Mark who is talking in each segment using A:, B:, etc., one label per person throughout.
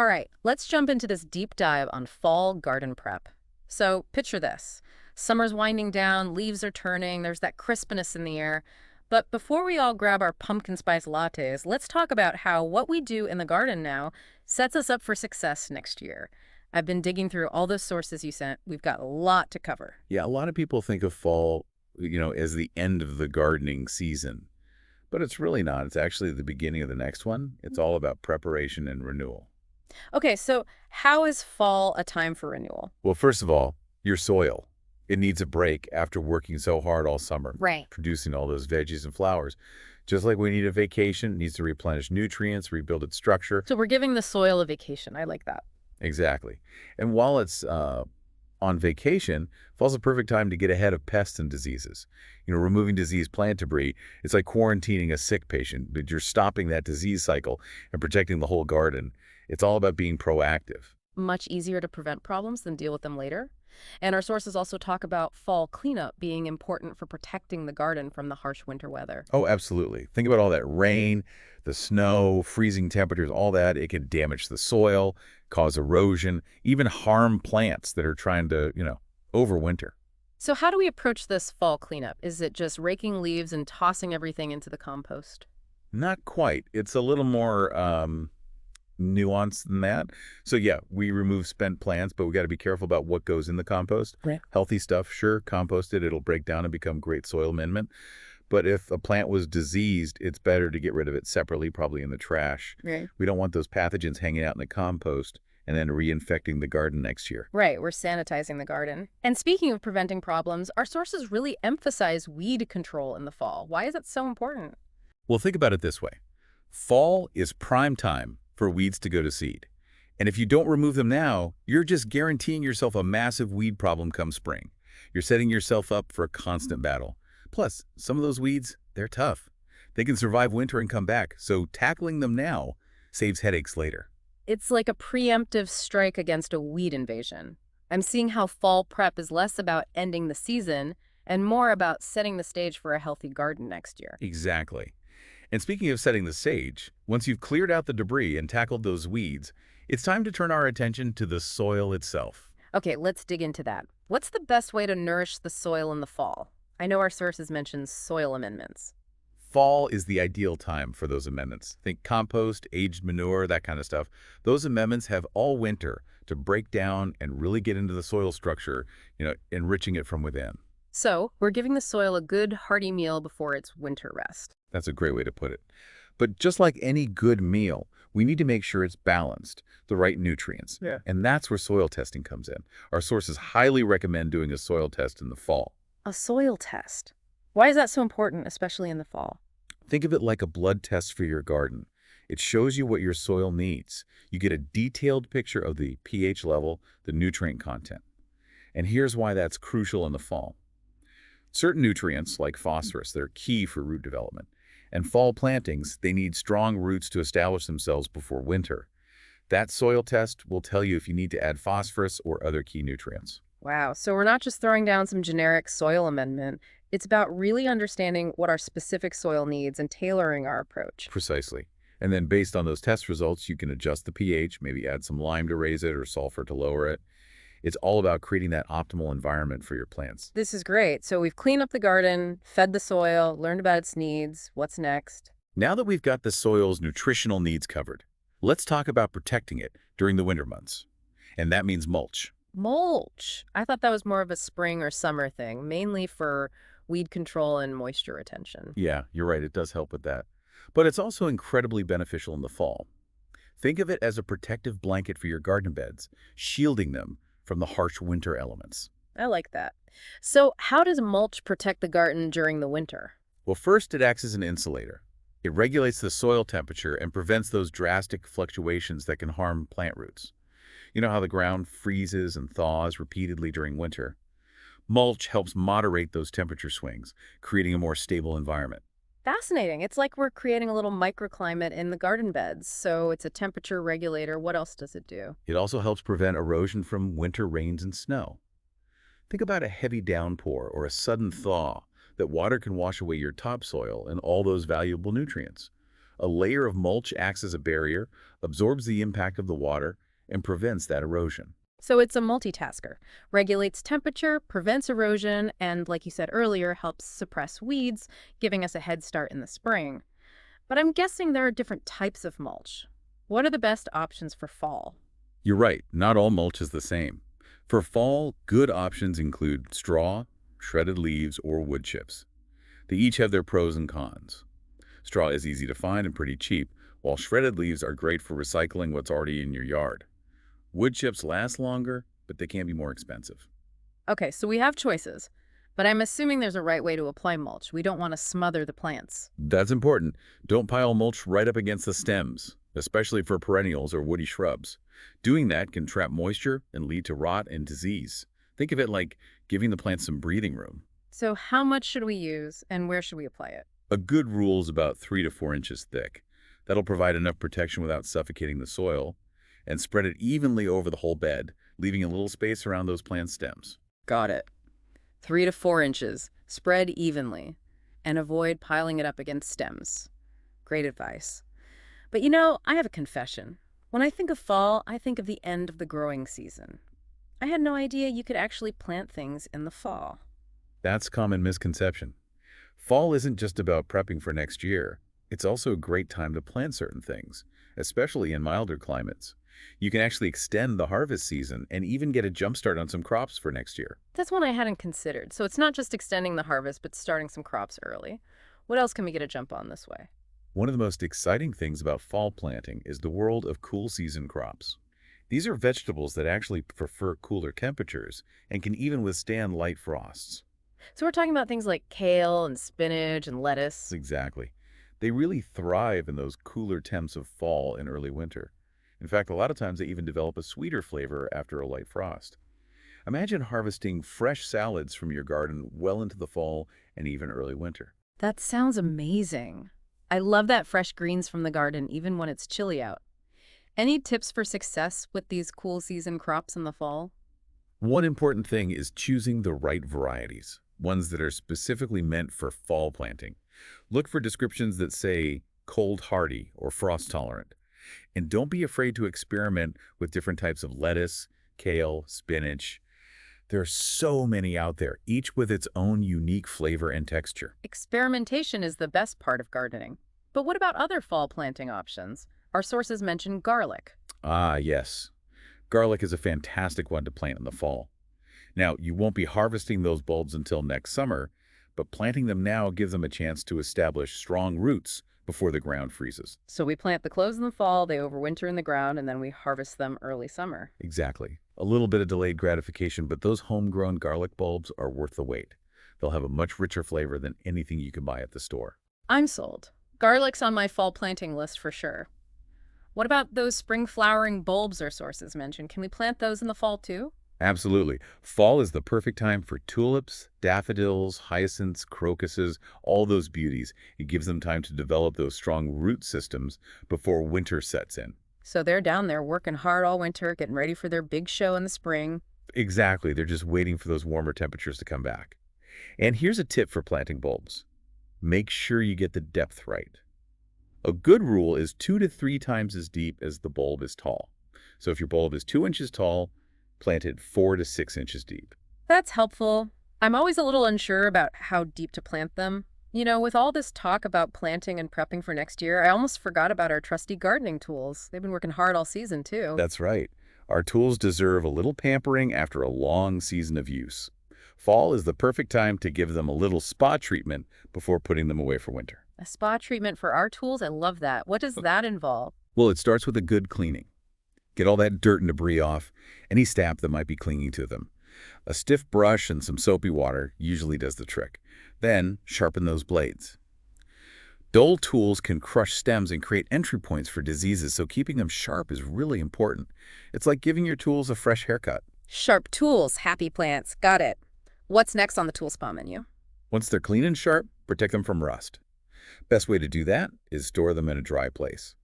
A: All right, let's jump into this deep dive on fall garden prep. So picture this. Summer's winding down, leaves are turning, there's that crispness in the air. But before we all grab our pumpkin spice lattes, let's talk about how what we do in the garden now sets us up for success next year. I've been digging through all those sources you sent. We've got a lot to cover.
B: Yeah, a lot of people think of fall, as the end of the gardening season, but it's really not. It's actually the beginning of the next one. It's all about preparation and renewal.
A: Okay, so how is fall a time for renewal?
B: Well, first of all, your soil. It needs a break after working so hard all summer,
A: Right.
B: producing all those veggies and flowers. Just like we need a vacation, it needs to replenish nutrients, rebuild its structure.
A: So we're giving the soil a vacation. I like that.
B: Exactly. And while it's on vacation, fall's a perfect time to get ahead of pests and diseases. Removing diseased plant debris, it's like quarantining a sick patient, but you're stopping that disease cycle and protecting the whole garden. It's all about being proactive.
A: Much easier to prevent problems than deal with them later. And our sources also talk about fall cleanup being important for protecting the garden from the harsh winter weather.
B: Oh, absolutely. Think about all that rain, the snow, freezing temperatures, all that. It can damage the soil, cause erosion, even harm plants that are trying to, overwinter.
A: So how do we approach this fall cleanup? Is it just raking leaves and tossing everything into the compost?
B: Not quite. It's a little more nuanced than that. So yeah, we remove spent plants, but we got to be careful about what goes in the compost.
A: Right.
B: Healthy stuff, sure, compost it, it'll break down and become great soil amendment. But if a plant was diseased, it's better to get rid of it separately, probably in the trash.
A: Right.
B: We don't want those pathogens hanging out in the compost and then reinfecting the garden next year.
A: Right, we're sanitizing the garden. And speaking of preventing problems, our sources really emphasize weed control in the fall. Why is that so important?
B: Well, think about it this way. Fall is prime time for weeds to go to seed. And if you don't remove them now, you're just guaranteeing yourself a massive weed problem come spring. You're setting yourself up for a constant battle. Plus, some of those weeds, they're tough. They can survive winter and come back, so tackling them now saves headaches later.
A: It's like a preemptive strike against a weed invasion. I'm seeing how fall prep is less about ending the season and more about setting the stage for a healthy garden next year.
B: Exactly. And speaking of setting the stage, once you've cleared out the debris and tackled those weeds, it's time to turn our attention to the soil itself.
A: Okay, let's dig into that. What's the best way to nourish the soil in the fall? I know our sources mention soil amendments.
B: Fall is the ideal time for those amendments. Think compost, aged manure, that kind of stuff. Those amendments have all winter to break down and really get into the soil structure, enriching it from within.
A: So, we're giving the soil a good, hearty meal before its winter rest.
B: That's a great way to put it. But just like any good meal, we need to make sure it's balanced, the right nutrients.
A: Yeah.
B: And that's where soil testing comes in. Our sources highly recommend doing a soil test in the fall.
A: A soil test. Why is that so important, especially in the fall?
B: Think of it like a blood test for your garden. It shows you what your soil needs. You get a detailed picture of the pH level, the nutrient content. And here's why that's crucial in the fall. Certain nutrients, like phosphorus, they're key for root development. And fall plantings, they need strong roots to establish themselves before winter. That soil test will tell you if you need to add phosphorus or other key nutrients.
A: Wow, so we're not just throwing down some generic soil amendment. It's about really understanding what our specific soil needs and tailoring our approach.
B: Precisely. And then based on those test results, you can adjust the pH, maybe add some lime to raise it or sulfur to lower it. It's all about creating that optimal environment for your plants.
A: This is great. So we've cleaned up the garden, fed the soil, learned about its needs. What's next?
B: Now that we've got the soil's nutritional needs covered, let's talk about protecting it during the winter months. And that means mulch.
A: Mulch. I thought that was more of a spring or summer thing, mainly for weed control and moisture retention.
B: Yeah, you're right. It does help with that. But it's also incredibly beneficial in the fall. Think of it as a protective blanket for your garden beds, shielding them from the harsh winter elements.
A: I like that. So how does mulch protect the garden during the winter?
B: Well, first, it acts as an insulator. It regulates the soil temperature and prevents those drastic fluctuations that can harm plant roots. You know how the ground freezes and thaws repeatedly during winter? Mulch helps moderate those temperature swings, creating a more stable environment.
A: Fascinating. It's like we're creating a little microclimate in the garden beds. So it's a temperature regulator. What else does it do?
B: It also helps prevent erosion from winter rains and snow. Think about a heavy downpour or a sudden thaw. That water can wash away your topsoil and all those valuable nutrients. A layer of mulch acts as a barrier, absorbs the impact of the water, and prevents that erosion.
A: So it's a multitasker, regulates temperature, prevents erosion, and like you said earlier, helps suppress weeds, giving us a head start in the spring. But I'm guessing there are different types of mulch. What are the best options for fall?
B: You're right, not all mulch is the same. For fall, good options include straw, shredded leaves, or wood chips. They each have their pros and cons. Straw is easy to find and pretty cheap, while shredded leaves are great for recycling what's already in your yard. Wood chips last longer, but they can be more expensive.
A: Okay, so we have choices, but I'm assuming there's a right way to apply mulch. We don't want to smother the plants.
B: That's important. Don't pile mulch right up against the stems, especially for perennials or woody shrubs. Doing that can trap moisture and lead to rot and disease. Think of it like giving the plants some breathing room.
A: So how much should we use and where should we apply it?
B: A good rule is about 3 to 4 inches thick. That'll provide enough protection without suffocating the soil, and spread it evenly over the whole bed, leaving a little space around those plant stems.
A: Got it. 3 to 4 inches, spread evenly, and avoid piling it up against stems. Great advice. But I have a confession. When I think of fall, I think of the end of the growing season. I had no idea you could actually plant things in the fall.
B: That's a common misconception. Fall isn't just about prepping for next year. It's also a great time to plant certain things, especially in milder climates. You can actually extend the harvest season and even get a jump start on some crops for next year.
A: That's one I hadn't considered. So it's not just extending the harvest, but starting some crops early. What else can we get a jump on this way?
B: One of the most exciting things about fall planting is the world of cool season crops. These are vegetables that actually prefer cooler temperatures and can even withstand light frosts.
A: So we're talking about things like kale and spinach and lettuce.
B: Exactly. They really thrive in those cooler temps of fall and early winter. In fact, a lot of times they even develop a sweeter flavor after a light frost. Imagine harvesting fresh salads from your garden well into the fall and even early winter.
A: That sounds amazing. I love that fresh greens from the garden, even when it's chilly out. Any tips for success with these cool season crops in the fall?
B: One important thing is choosing the right varieties, ones that are specifically meant for fall planting. Look for descriptions that say cold hardy or frost tolerant. And don't be afraid to experiment with different types of lettuce, kale, spinach. There are so many out there, each with its own unique flavor and texture.
A: Experimentation is the best part of gardening. But what about other fall planting options? Our sources mention garlic.
B: Ah, yes. Garlic is a fantastic one to plant in the fall. Now, you won't be harvesting those bulbs until next summer, but planting them now gives them a chance to establish strong roots before the ground freezes.
A: So we plant the cloves in the fall, they overwinter in the ground, and then we harvest them early summer.
B: Exactly. A little bit of delayed gratification, but those homegrown garlic bulbs are worth the wait. They'll have a much richer flavor than anything you can buy at the store.
A: I'm sold. Garlic's on my fall planting list for sure. What about those spring flowering bulbs our sources mentioned? Can we plant those in the fall too?
B: Absolutely. Fall is the perfect time for tulips, daffodils, hyacinths, crocuses, all those beauties. It gives them time to develop those strong root systems before winter sets in.
A: So they're down there working hard all winter, getting ready for their big show in the spring.
B: Exactly. They're just waiting for those warmer temperatures to come back. And here's a tip for planting bulbs. Make sure you get the depth right. A good rule is 2 to 3 times as deep as the bulb is tall. So if your bulb is 2 inches tall, plant it 4 to 6 inches deep.
A: That's helpful. I'm always a little unsure about how deep to plant them. With all this talk about planting and prepping for next year, I almost forgot about our trusty gardening tools. They've been working hard all season, too.
B: That's right. Our tools deserve a little pampering after a long season of use. Fall is the perfect time to give them a little spa treatment before putting them away for winter.
A: A spa treatment for our tools? I love that. What does that involve?
B: Well, it starts with a good cleaning. Get all that dirt and debris off, any sap that might be clinging to them. A stiff brush and some soapy water usually does the trick. Then, sharpen those blades. Dull tools can crush stems and create entry points for diseases, so keeping them sharp is really important. It's like giving your tools a fresh haircut.
A: Sharp tools, happy plants. Got it. What's next on the tool spa menu?
B: Once they're clean and sharp, protect them from rust. Best way to do that is store them in a dry place.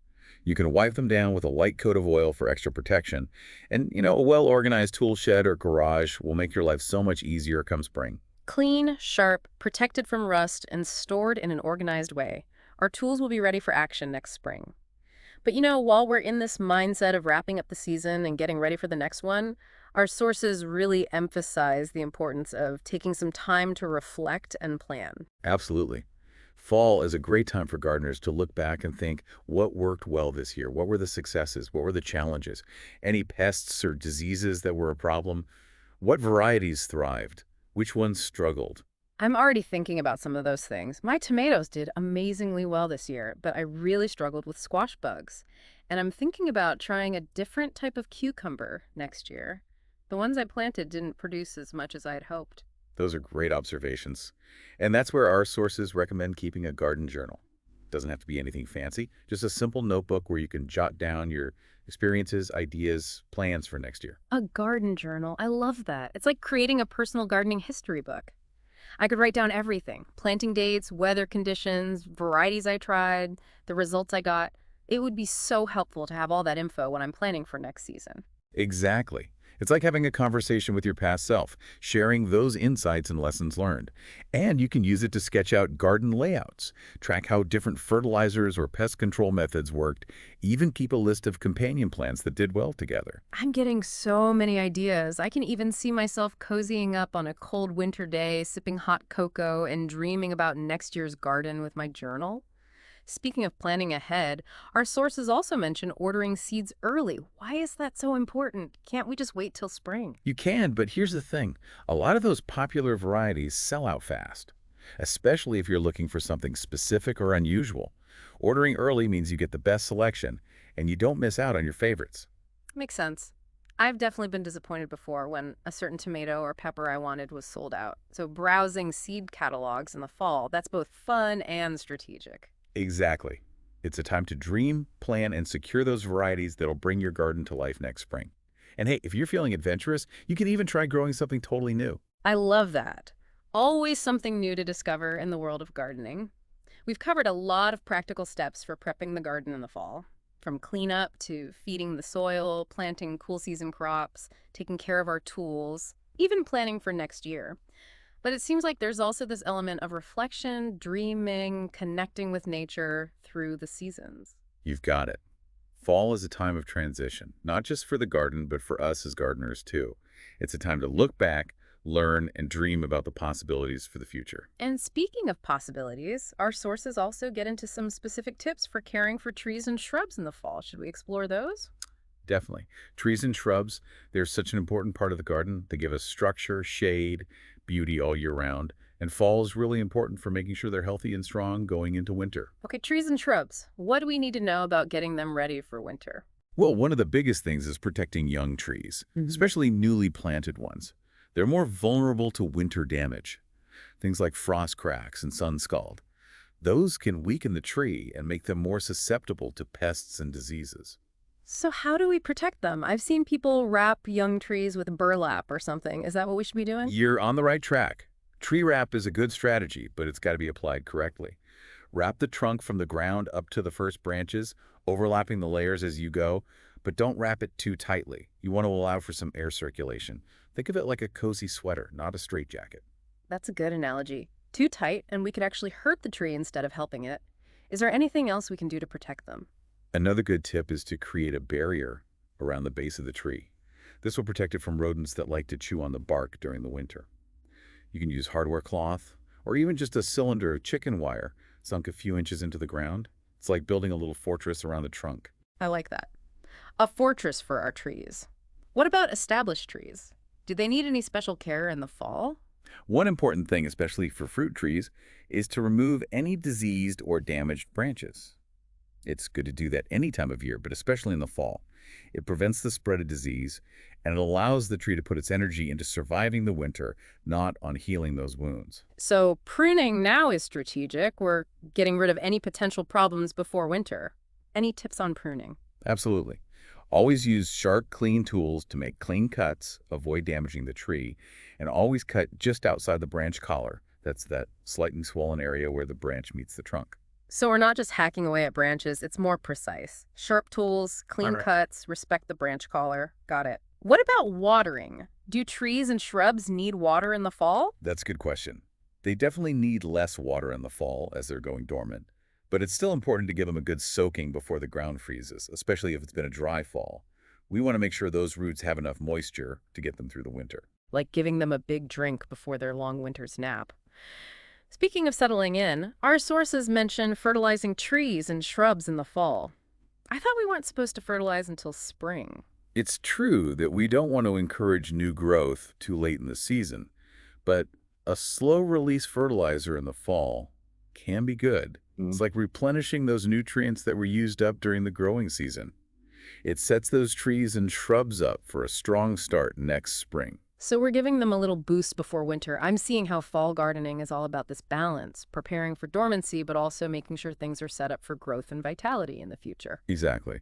B: You can wipe them down with a light coat of oil for extra protection. And, a well-organized tool shed or garage will make your life so much easier come spring.
A: Clean, sharp, protected from rust, and stored in an organized way. Our tools will be ready for action next spring. But while we're in this mindset of wrapping up the season and getting ready for the next one, our sources really emphasize the importance of taking some time to reflect and plan.
B: Absolutely. Fall is a great time for gardeners to look back and think what worked well this year. What were the successes? What were the challenges? Any pests or diseases that were a problem? What varieties thrived? Which ones struggled?
A: I'm already thinking about some of those things. My tomatoes did amazingly well this year, but I really struggled with squash bugs. And I'm thinking about trying a different type of cucumber next year. The ones I planted didn't produce as much as I had hoped.
B: Those are great observations. And that's where our sources recommend keeping a garden journal. Doesn't have to be anything fancy, just a simple notebook where you can jot down your experiences, ideas, plans for next year.
A: A garden journal. I love that. It's like creating a personal gardening history book. I could write down everything: planting dates, weather conditions, varieties I tried, the results I got. It would be so helpful to have all that info when I'm planning for next season.
B: Exactly. It's like having a conversation with your past self, sharing those insights and lessons learned. And you can use it to sketch out garden layouts, track how different fertilizers or pest control methods worked, even keep a list of companion plants that did well together.
A: I'm getting so many ideas. I can even see myself cozying up on a cold winter day, sipping hot cocoa, and dreaming about next year's garden with my journal. Speaking of planning ahead, our sources also mention ordering seeds early. Why is that so important? Can't we just wait till spring?
B: You can, but here's the thing. A lot of those popular varieties sell out fast, especially if you're looking for something specific or unusual. Ordering early means you get the best selection, and you don't miss out on your favorites.
A: Makes sense. I've definitely been disappointed before when a certain tomato or pepper I wanted was sold out. So browsing seed catalogs in the fall, that's both fun and strategic.
B: Exactly. It's a time to dream, plan, and secure those varieties that'll bring your garden to life next spring. And hey, if you're feeling adventurous, you can even try growing something totally new.
A: I love that. Always something new to discover in the world of gardening. We've covered a lot of practical steps for prepping the garden in the fall, from cleanup to feeding the soil, planting cool season crops, taking care of our tools, even planning for next year. But it seems like there's also this element of reflection, dreaming, connecting with nature through the seasons.
B: You've got it. Fall is a time of transition, not just for the garden, but for us as gardeners too. It's a time to look back, learn, and dream about the possibilities for the future.
A: And speaking of possibilities, our sources also get into some specific tips for caring for trees and shrubs in the fall. Should we explore those?
B: Definitely. Trees and shrubs, they're such an important part of the garden. They give us structure, shade, beauty all year round. And fall is really important for making sure they're healthy and strong going into winter.
A: Okay, trees and shrubs. What do we need to know about getting them ready for winter?
B: Well, one of the biggest things is protecting young trees,
A: Mhm.
B: especially newly planted ones. They're more vulnerable to winter damage. Things like frost cracks and sun scald. Those can weaken the tree and make them more susceptible to pests and diseases.
A: So how do we protect them? I've seen people wrap young trees with burlap or something. Is that what we should be doing?
B: You're on the right track. Tree wrap is a good strategy, but it's got to be applied correctly. Wrap the trunk from the ground up to the first branches, overlapping the layers as you go, but don't wrap it too tightly. You want to allow for some air circulation. Think of it like a cozy sweater, not a straitjacket.
A: That's a good analogy. Too tight, and we could actually hurt the tree instead of helping it. Is there anything else we can do to protect them?
B: Another good tip is to create a barrier around the base of the tree. This will protect it from rodents that like to chew on the bark during the winter. You can use hardware cloth or even just a cylinder of chicken wire sunk a few inches into the ground. It's like building a little fortress around the trunk.
A: I like that. A fortress for our trees. What about established trees? Do they need any special care in the fall?
B: One important thing, especially for fruit trees, is to remove any diseased or damaged branches. It's good to do that any time of year, but especially in the fall. It prevents the spread of disease, and it allows the tree to put its energy into surviving the winter, not on healing those wounds.
A: So pruning now is strategic. We're getting rid of any potential problems before winter. Any tips on pruning?
B: Absolutely. Always use sharp, clean tools to make clean cuts, avoid damaging the tree, and always cut just outside the branch collar. That's that slightly swollen area where the branch meets the trunk.
A: So we're not just hacking away at branches, it's more precise. Sharp tools, clean
B: Alright.
A: cuts, respect the branch collar. Got it. What about watering? Do trees and shrubs need water in the fall?
B: That's a good question. They definitely need less water in the fall as they're going dormant. But it's still important to give them a good soaking before the ground freezes, especially if it's been a dry fall. We want to make sure those roots have enough moisture to get them through the winter.
A: Like giving them a big drink before their long winter's nap. Speaking of settling in, our sources mention fertilizing trees and shrubs in the fall. I thought we weren't supposed to fertilize until spring.
B: It's true that we don't want to encourage new growth too late in the season, but a slow-release fertilizer in the fall can be good. It's like replenishing those nutrients that were used up during the growing season. It sets those trees and shrubs up for a strong start next spring.
A: So we're giving them a little boost before winter. I'm seeing how fall gardening is all about this balance, preparing for dormancy, but also making sure things are set up for growth and vitality in the future.
B: Exactly.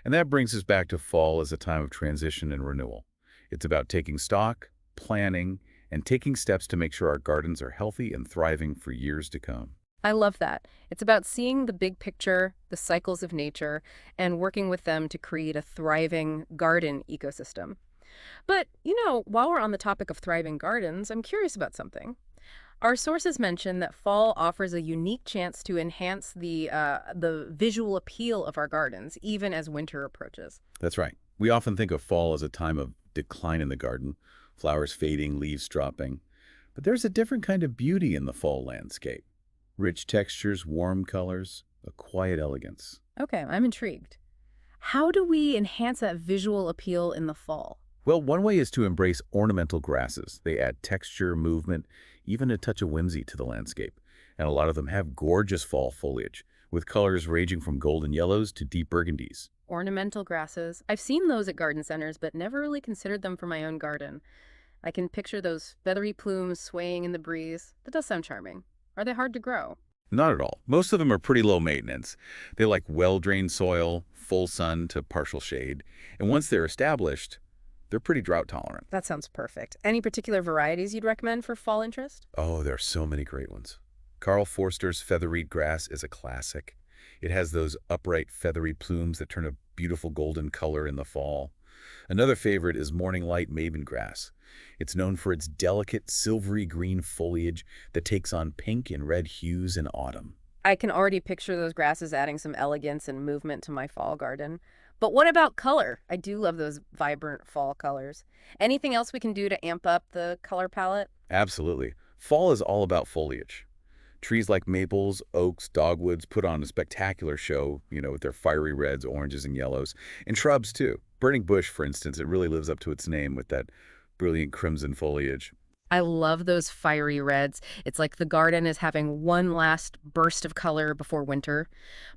B: And that brings us back to fall as a time of transition and renewal. It's about taking stock, planning, and taking steps to make sure our gardens are healthy and thriving for years to come.
A: I love that. It's about seeing the big picture, the cycles of nature, and working with them to create a thriving garden ecosystem. But, while we're on the topic of thriving gardens, I'm curious about something. Our sources mention that fall offers a unique chance to enhance the visual appeal of our gardens, even as winter approaches.
B: That's right. We often think of fall as a time of decline in the garden, flowers fading, leaves dropping. But there's a different kind of beauty in the fall landscape. Rich textures, warm colors, a quiet elegance.
A: Okay, I'm intrigued. How do we enhance that visual appeal in the fall?
B: Well, one way is to embrace ornamental grasses. They add texture, movement, even a touch of whimsy to the landscape. And a lot of them have gorgeous fall foliage, with colors ranging from golden yellows to deep burgundies.
A: Ornamental grasses. I've seen those at garden centers, but never really considered them for my own garden. I can picture those feathery plumes swaying in the breeze. That does sound charming. Are they hard to grow?
B: Not at all. Most of them are pretty low maintenance. They like well-drained soil, full sun to partial shade. And once they're established, they're pretty drought tolerant.
A: That sounds perfect. Any particular varieties you'd recommend for fall interest?
B: Oh, there are so many great ones. Carl Forster's featherweed grass is a classic. It has those upright feathery plumes that turn a beautiful golden color in the fall. Another favorite is morning light maven grass. It's known for its delicate silvery green foliage that takes on pink and red hues in autumn.
A: I can already picture those grasses adding some elegance and movement to my fall garden. But what about color? I do love those vibrant fall colors. Anything else we can do to amp up the color palette?
B: Absolutely. Fall is all about foliage. Trees like maples, oaks, dogwoods put on a spectacular show, with their fiery reds, oranges, and yellows. And shrubs, too. Burning bush, for instance, it really lives up to its name with that brilliant crimson foliage.
A: I love those fiery reds. It's like the garden is having one last burst of color before winter.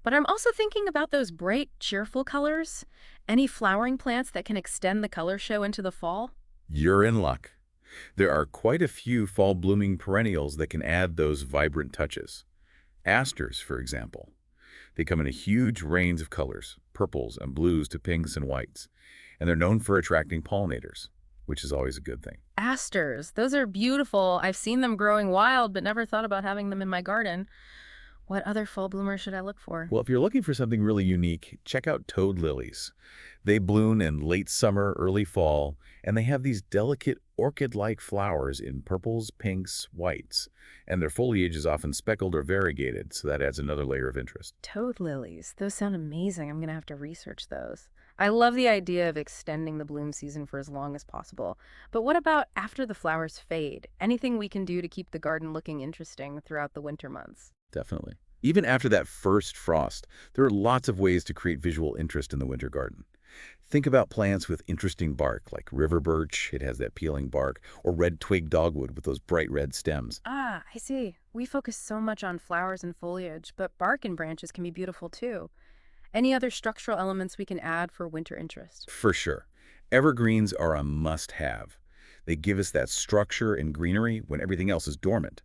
A: But I'm also thinking about those bright, cheerful colors. Any flowering plants that can extend the color show into the fall?
B: You're in luck. There are quite a few fall-blooming perennials that can add those vibrant touches. Asters, for example. They come in a huge range of colors, purples and blues to pinks and whites, and they're known for attracting pollinators, which is always a good thing.
A: Asters. Those are beautiful. I've seen them growing wild, but never thought about having them in my garden. What other fall bloomers should I look for?
B: Well, if you're looking for something really unique, check out toad lilies. They bloom in late summer, early fall, and they have these delicate orchid-like flowers in purples, pinks, whites. And their foliage is often speckled or variegated, so that adds another layer of interest.
A: Toad lilies. Those sound amazing. I'm going to have to research those. I love the idea of extending the bloom season for as long as possible. But what about after the flowers fade? Anything we can do to keep the garden looking interesting throughout the winter months?
B: Definitely. Even after that first frost, there are lots of ways to create visual interest in the winter garden. Think about plants with interesting bark, like river birch, it has that peeling bark, or red twig dogwood with those bright red stems.
A: Ah, I see. We focus so much on flowers and foliage, but bark and branches can be beautiful too. Any other structural elements we can add for winter interest?
B: For sure. Evergreens are a must-have. They give us that structure and greenery when everything else is dormant.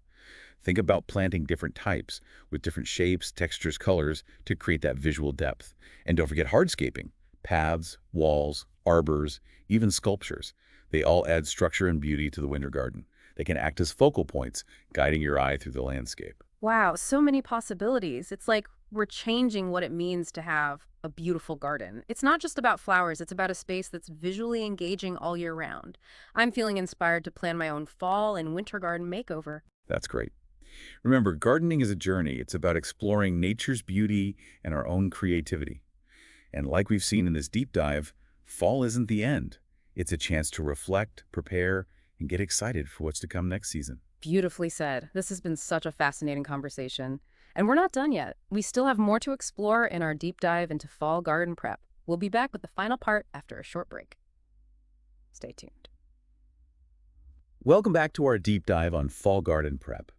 B: Think about planting different types with different shapes, textures, colors to create that visual depth. And don't forget hardscaping, paths, walls, arbors, even sculptures. They all add structure and beauty to the winter garden. They can act as focal points, guiding your eye through the landscape.
A: Wow, so many possibilities. It's like we're changing what it means to have a beautiful garden. It's not just about flowers, it's about a space that's visually engaging all year round. I'm feeling inspired to plan my own fall and winter garden makeover.
B: That's great. Remember, gardening is a journey. It's about exploring nature's beauty and our own creativity. And like we've seen in this deep dive, fall isn't the end. It's a chance to reflect, prepare, and get excited for what's to come next season.
A: Beautifully said. This has been such a fascinating conversation. And we're not done yet. We still have more to explore in our deep dive into fall garden prep. We'll be back with the final part after a short break. Stay tuned.
B: Welcome back to our deep dive on fall garden prep.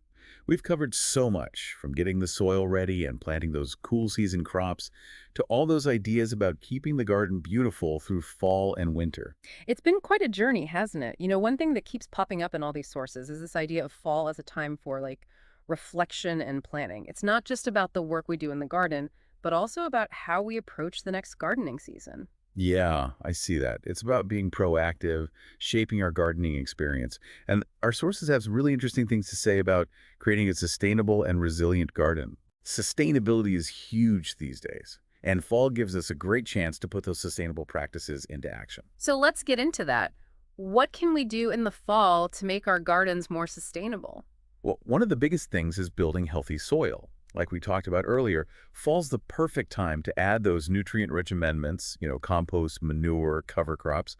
B: We've covered so much, from getting the soil ready and planting those cool season crops to all those ideas about keeping the garden beautiful through fall and winter.
A: It's been quite a journey, hasn't it? One thing that keeps popping up in all these sources is this idea of fall as a time for reflection and planning. It's not just about the work we do in the garden, but also about how we approach the next gardening season.
B: Yeah, I see that. It's about being proactive, shaping our gardening experience. And our sources have some really interesting things to say about creating a sustainable and resilient garden. Sustainability is huge these days, and fall gives us a great chance to put those sustainable practices into action.
A: So let's get into that. What can we do in the fall to make our gardens more sustainable?
B: Well, one of the biggest things is building healthy soil. Like we talked about earlier, fall's the perfect time to add those nutrient-rich amendments, compost, manure, cover crops,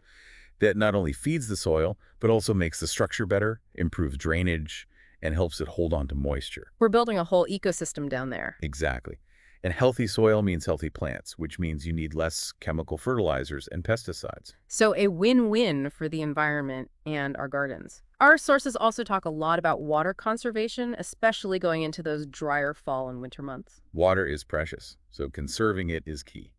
B: that not only feeds the soil, but also makes the structure better, improves drainage, and helps it hold on to moisture.
A: We're building a whole ecosystem down there.
B: Exactly. And healthy soil means healthy plants, which means you need less chemical fertilizers and pesticides.
A: So a win-win for the environment and our gardens. Our sources also talk a lot about water conservation, especially going into those drier fall and winter months.
B: Water is precious, so conserving it is key.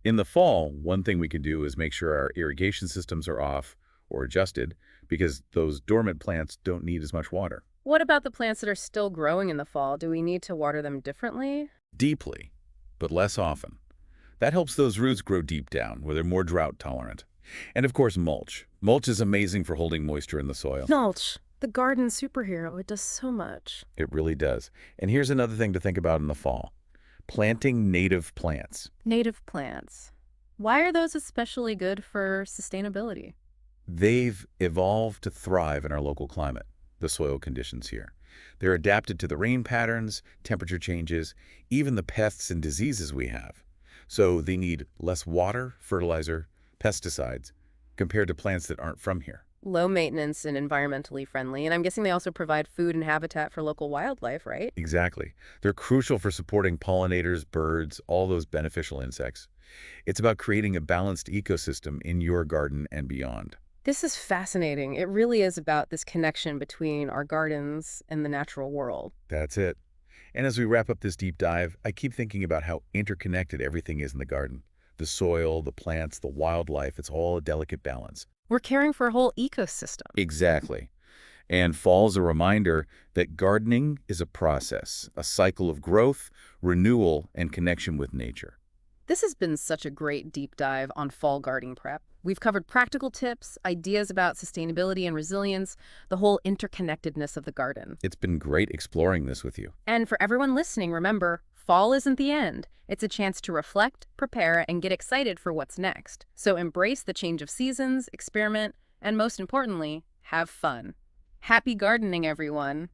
B: In the fall, one thing we can do is make sure our irrigation systems are off or adjusted, because those dormant plants don't need as much water.
A: What about the plants that are still growing in the fall? Do we need to water them differently?
B: Deeply, but less often. That helps those roots grow deep down, where they're more drought tolerant. And of course, mulch. Mulch is amazing for holding moisture in the soil.
A: Mulch, the garden superhero. It does so much.
B: It really does. And here's another thing to think about in the fall. Planting native plants.
A: Native plants. Why are those especially good for sustainability?
B: They've evolved to thrive in our local climate, the soil conditions here. They're adapted to the rain patterns, temperature changes, even the pests and diseases we have. So they need less water, fertilizer, pesticides, compared to plants that aren't from here.
A: Low maintenance and environmentally friendly, and I'm guessing they also provide food and habitat for local wildlife, right?
B: Exactly. They're crucial for supporting pollinators, birds, all those beneficial insects. It's about creating a balanced ecosystem in your garden and beyond.
A: This is fascinating. It really is about this connection between our gardens and the natural world.
B: That's it. And as we wrap up this deep dive, I keep thinking about how interconnected everything is in the garden. The soil, the plants, the wildlife, it's all a delicate balance.
A: We're caring for a whole ecosystem.
B: Exactly. And fall's a reminder that gardening is a process, a cycle of growth, renewal, and connection with nature.
A: This has been such a great deep dive on fall gardening prep. We've covered practical tips, ideas about sustainability and resilience, the whole interconnectedness of the garden.
B: It's been great exploring this with you.
A: And for everyone listening, remember, fall isn't the end. It's a chance to reflect, prepare, and get excited for what's next. So embrace the change of seasons, experiment, and most importantly, have fun. Happy gardening, everyone!